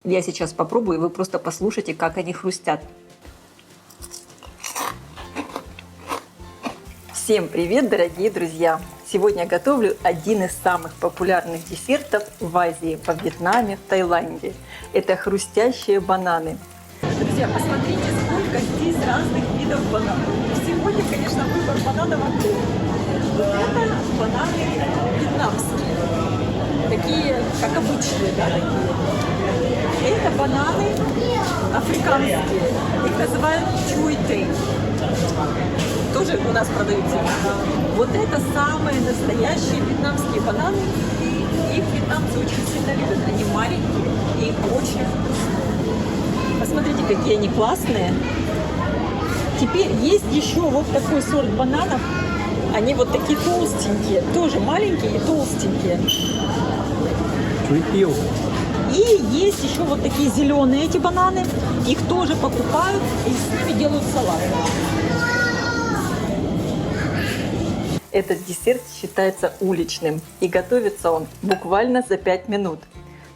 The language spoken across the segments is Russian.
Я сейчас попробую, и вы просто послушайте, как они хрустят. Всем привет, дорогие друзья! Сегодня я готовлю один из самых популярных десертов в Азии, во Вьетнаме, в Таиланде. Это хрустящие бананы. Друзья, посмотрите, сколько здесь разных видов бананов. Сегодня, конечно, выбор бананов огромный. Вот это бананы вьетнамские, такие, как обычные, да, такие. Это бананы африканские, их называют чуй тэй. Тоже у нас продаются. Вот это самые настоящие вьетнамские бананы. И их вьетнамцы очень сильно любят. Они маленькие и очень вкусные. Посмотрите, какие они классные. Теперь есть еще вот такой сорт бананов. Они вот такие толстенькие. Тоже маленькие и толстенькие. И есть еще вот такие зеленые эти бананы. Их тоже покупают и с ними делают салат. Этот десерт считается уличным, и готовится он буквально за 5 минут.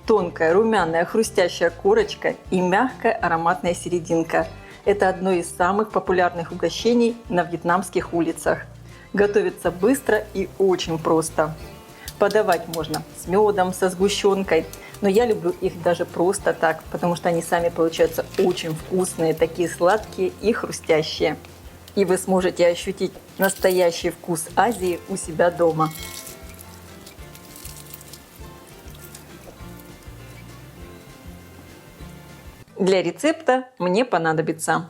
Тонкая, румяная, хрустящая корочка и мягкая ароматная серединка – это одно из самых популярных угощений на вьетнамских улицах. Готовится быстро и очень просто. Подавать можно с медом, со сгущенкой, но я люблю их даже просто так, потому что они сами получаются очень вкусные, такие сладкие и хрустящие. И вы сможете ощутить настоящий вкус Азии у себя дома. Для рецепта мне понадобится: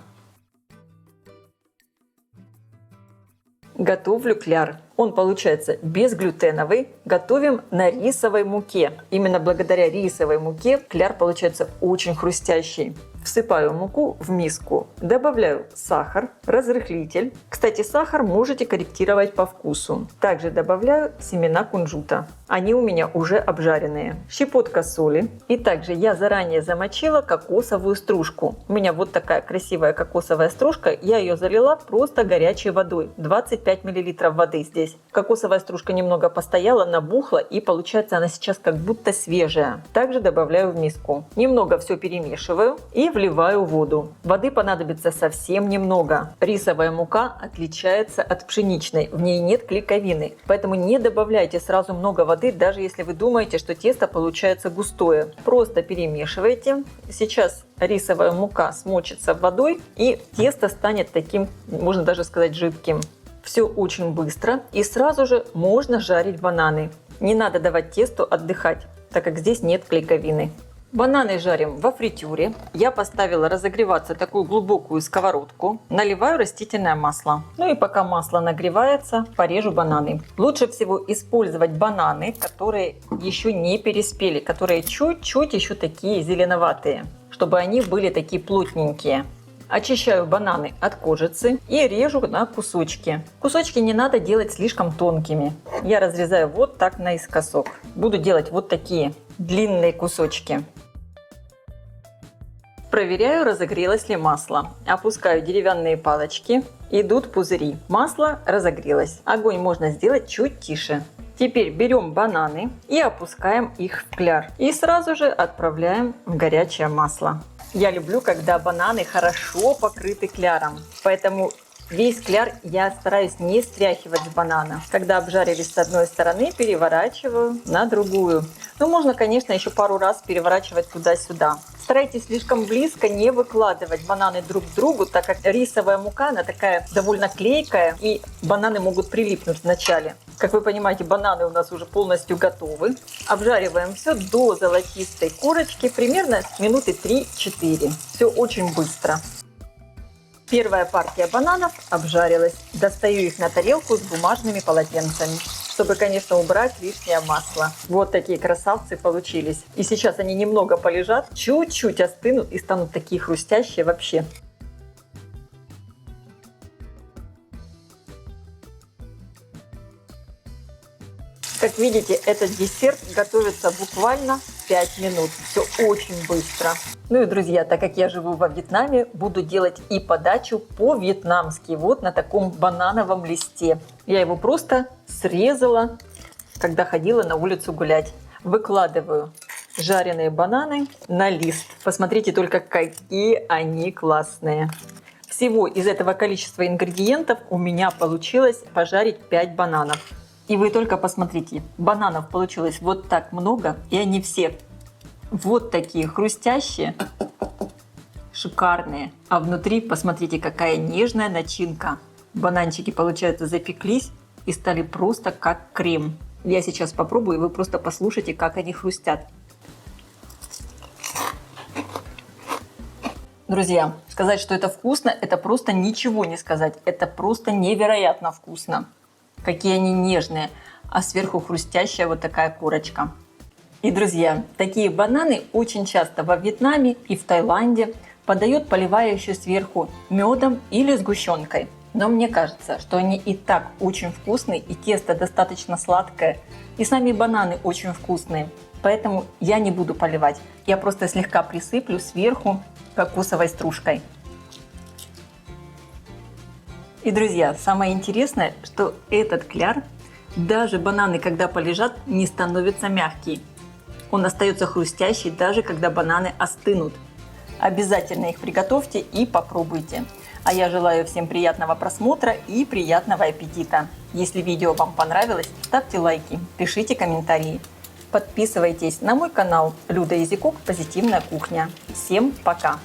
готовлю кляр. Он получается безглютеновый. Готовим на рисовой муке. Именно благодаря рисовой муке кляр получается очень хрустящий. Всыпаю муку в миску, добавляю сахар, разрыхлитель. Кстати, сахар можете корректировать по вкусу. Также добавляю семена кунжута. Они у меня уже обжаренные. Щепотка соли. И также я заранее замочила кокосовую стружку. У меня вот такая красивая кокосовая стружка. Я ее залила просто горячей водой. 25 мл воды здесь. Кокосовая стружка немного постояла, набухла, и получается она сейчас как будто свежая. Также добавляю в миску. Немного все перемешиваю и вливаю воду. Воды понадобится совсем немного. Рисовая мука отличается от пшеничной. В ней нет клейковины. Поэтому не добавляйте сразу много воды, даже если вы думаете, что тесто получается густое. Просто перемешивайте. Сейчас рисовая мука смочится водой, и тесто станет таким, можно даже сказать, жидким. Все очень быстро, и сразу же можно жарить бананы. Не надо давать тесту отдыхать, так как здесь нет клейковины. Бананы жарим во фритюре. Я поставила разогреваться такую глубокую сковородку. Наливаю растительное масло. Ну и пока масло нагревается, порежу бананы. Лучше всего использовать бананы, которые еще не переспели, которые чуть-чуть еще такие зеленоватые, чтобы они были такие плотненькие. Очищаю бананы от кожицы и режу на кусочки. Кусочки не надо делать слишком тонкими. Я разрезаю вот так наискосок. Буду делать вот такие длинные кусочки. Проверяю, разогрелось ли масло. Опускаю деревянные палочки. Идут пузыри. Масло разогрелось. Огонь можно сделать чуть тише. Теперь берем бананы и опускаем их в кляр. И сразу же отправляем в горячее масло. Я люблю, когда бананы хорошо покрыты кляром. Поэтому весь кляр я стараюсь не стряхивать с банана. Когда обжарились с одной стороны, переворачиваю на другую. Ну, можно, конечно, еще пару раз переворачивать туда-сюда. Старайтесь слишком близко не выкладывать бананы друг к другу, так как рисовая мука, она такая довольно клейкая, и бананы могут прилипнуть вначале. Как вы понимаете, бананы у нас уже полностью готовы. Обжариваем все до золотистой корочки, примерно минуты 3-4. Все очень быстро. Первая партия бананов обжарилась. Достаю их на тарелку с бумажными полотенцами, чтобы, конечно, убрать лишнее масло. Вот такие красавцы получились. И сейчас они немного полежат, чуть-чуть остынут и станут такие хрустящие вообще. Как видите, этот десерт готовится буквально 5 минут. Все очень быстро. Ну и, друзья, так как я живу во Вьетнаме, буду делать и подачу по-вьетнамски. Вот на таком банановом листе. Я его просто срезала, когда ходила на улицу гулять. Выкладываю жареные бананы на лист. Посмотрите только, какие они классные. Всего из этого количества ингредиентов у меня получилось пожарить 5 бананов. И вы только посмотрите, бананов получилось вот так много, и они все вот такие хрустящие, шикарные. А внутри, посмотрите, какая нежная начинка. Бананчики, получается, запеклись и стали просто как крем. Я сейчас попробую, и вы просто послушайте, как они хрустят. Друзья, сказать, что это вкусно, это просто ничего не сказать. Это просто невероятно вкусно. Какие они нежные, а сверху хрустящая вот такая корочка. И, друзья, такие бананы очень часто во Вьетнаме и в Таиланде подают, поливая еще сверху медом или сгущенкой. Но мне кажется, что они и так очень вкусные, и тесто достаточно сладкое, и сами бананы очень вкусные. Поэтому я не буду поливать. Я просто слегка присыплю сверху кокосовой стружкой. И, друзья, самое интересное, что этот кляр, даже бананы, когда полежат, не становятся мягкие. Он остается хрустящий, даже когда бананы остынут. Обязательно их приготовьте и попробуйте. А я желаю всем приятного просмотра и приятного аппетита. Если видео вам понравилось, ставьте лайки, пишите комментарии. Подписывайтесь на мой канал Люда Язикок Позитивная кухня. Всем пока!